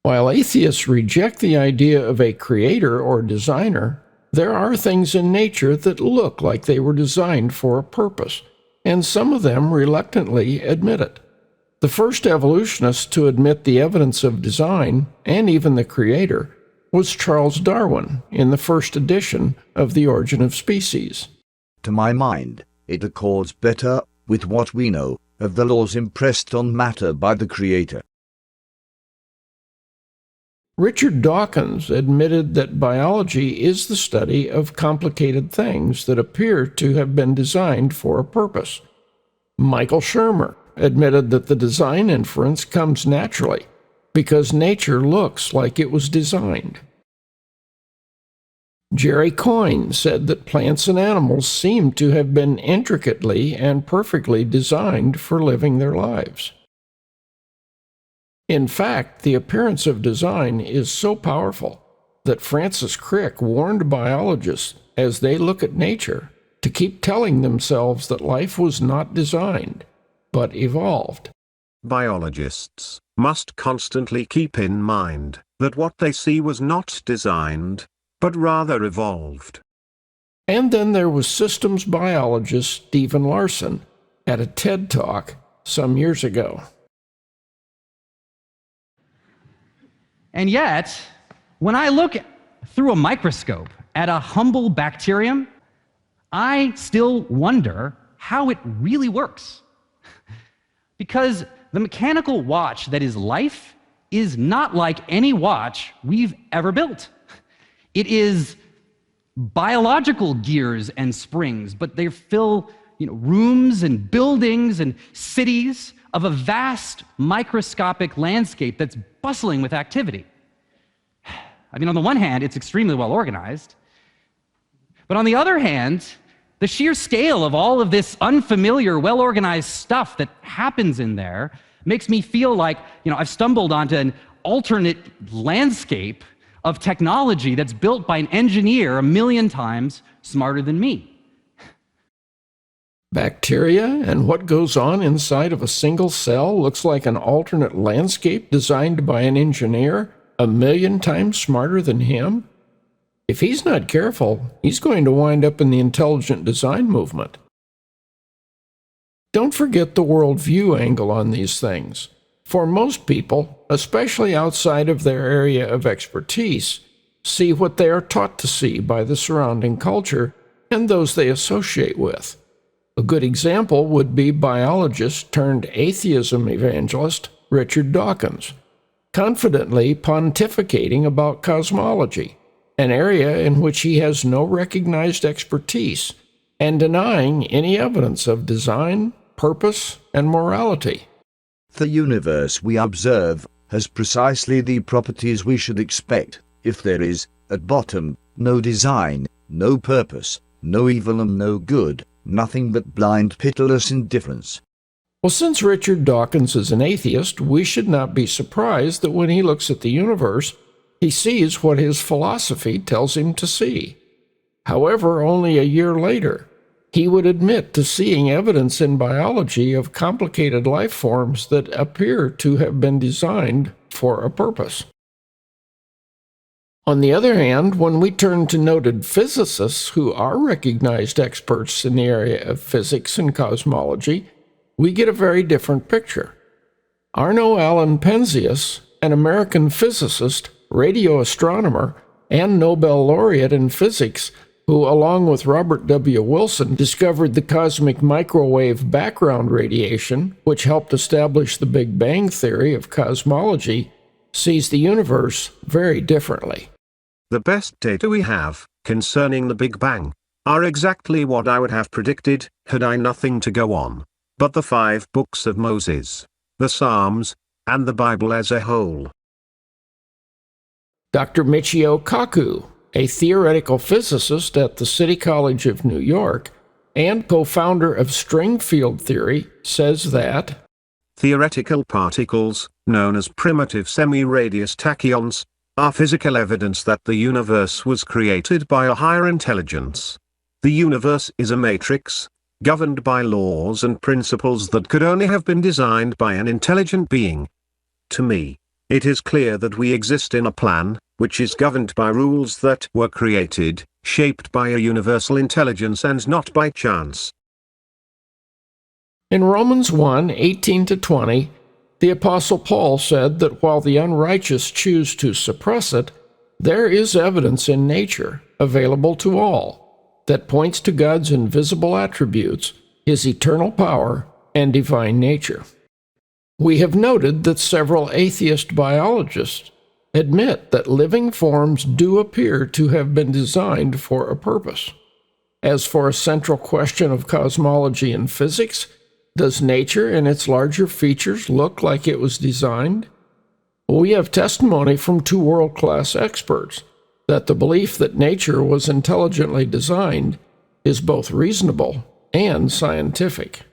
While atheists reject the idea of a creator or designer, there are things in nature that look like they were designed for a purpose, and some of them reluctantly admit it. The first evolutionist to admit the evidence of design, and even the creator, was Charles Darwin in the first edition of The Origin of Species. To my mind, it accords better with what we know of the laws impressed on matter by the Creator. Richard Dawkins admitted that biology is the study of complicated things that appear to have been designed for a purpose. Michael Shermer admitted that the design inference comes naturally because nature looks like it was designed. Jerry Coyne said that plants and animals seem to have been intricately and perfectly designed for living their lives. In fact, the appearance of design is so powerful that Francis Crick warned biologists as they look at nature to keep telling themselves that life was not designed, but evolved. Biologists must constantly keep in mind that what they see was not designed, but rather evolved. And then there was systems biologist Stephen Larson at a TED Talk some years ago. And yet, when I look through a microscope at a humble bacterium, I still wonder how it really works. Because the mechanical watch that is life is not like any watch we've ever built. It is biological gears and springs, but they fill rooms and buildings and cities of a vast microscopic landscape that's bustling with activity. I mean, on the one hand, it's extremely well organized, but on the other hand, the sheer scale of all of this unfamiliar, well-organized stuff that happens in there makes me feel like, I've stumbled onto an alternate landscape of technology that's built by an engineer 1,000,000 times smarter than me. Bacteria and what goes on inside of a single cell looks like an alternate landscape designed by an engineer 1,000,000 times smarter than him? If he's not careful, he's going to wind up in the intelligent design movement. Don't forget the worldview angle on these things. For most people, especially outside of their area of expertise, see what they are taught to see by the surrounding culture and those they associate with. A good example would be biologist turned atheism evangelist Richard Dawkins, confidently pontificating about cosmology, an area in which he has no recognized expertise, and denying any evidence of design, purpose, and morality. The universe we observe has precisely the properties we should expect if there is, at bottom, no design, no purpose, no evil and no good, nothing but blind, pitiless indifference. Well, since Richard Dawkins is an atheist, we should not be surprised that when he looks at the universe, he sees what his philosophy tells him to see. However, only a year later, he would admit to seeing evidence in biology of complicated life forms that appear to have been designed for a purpose. On the other hand, when we turn to noted physicists who are recognized experts in the area of physics and cosmology, we get a very different picture. Arno Allen Penzias, an American physicist, radio astronomer, and Nobel laureate in physics, who, along with Robert W. Wilson, discovered the cosmic microwave background radiation, which helped establish the Big Bang theory of cosmology, sees the universe very differently. The best data we have concerning the Big Bang are exactly what I would have predicted had I nothing to go on but the 5 books of Moses, the Psalms, and the Bible as a whole. Dr. Michio Kaku, a theoretical physicist at the City College of New York and co-founder of string field theory, says that theoretical particles, known as primitive semi-radius tachyons, are physical evidence that the universe was created by a higher intelligence. The universe is a matrix, governed by laws and principles that could only have been designed by an intelligent being. To me, It is clear that we exist in a plan, which is governed by rules that were created, shaped by a universal intelligence and not by chance. In Romans 1:18-20, the Apostle Paul said that while the unrighteous choose to suppress it, there is evidence in nature, available to all, that points to God's invisible attributes, His eternal power, and divine nature. We have noted that several atheist biologists admit that living forms do appear to have been designed for a purpose. As for a central question of cosmology and physics, does nature and its larger features look like it was designed? We have testimony from two world-class experts that the belief that nature was intelligently designed is both reasonable and scientific.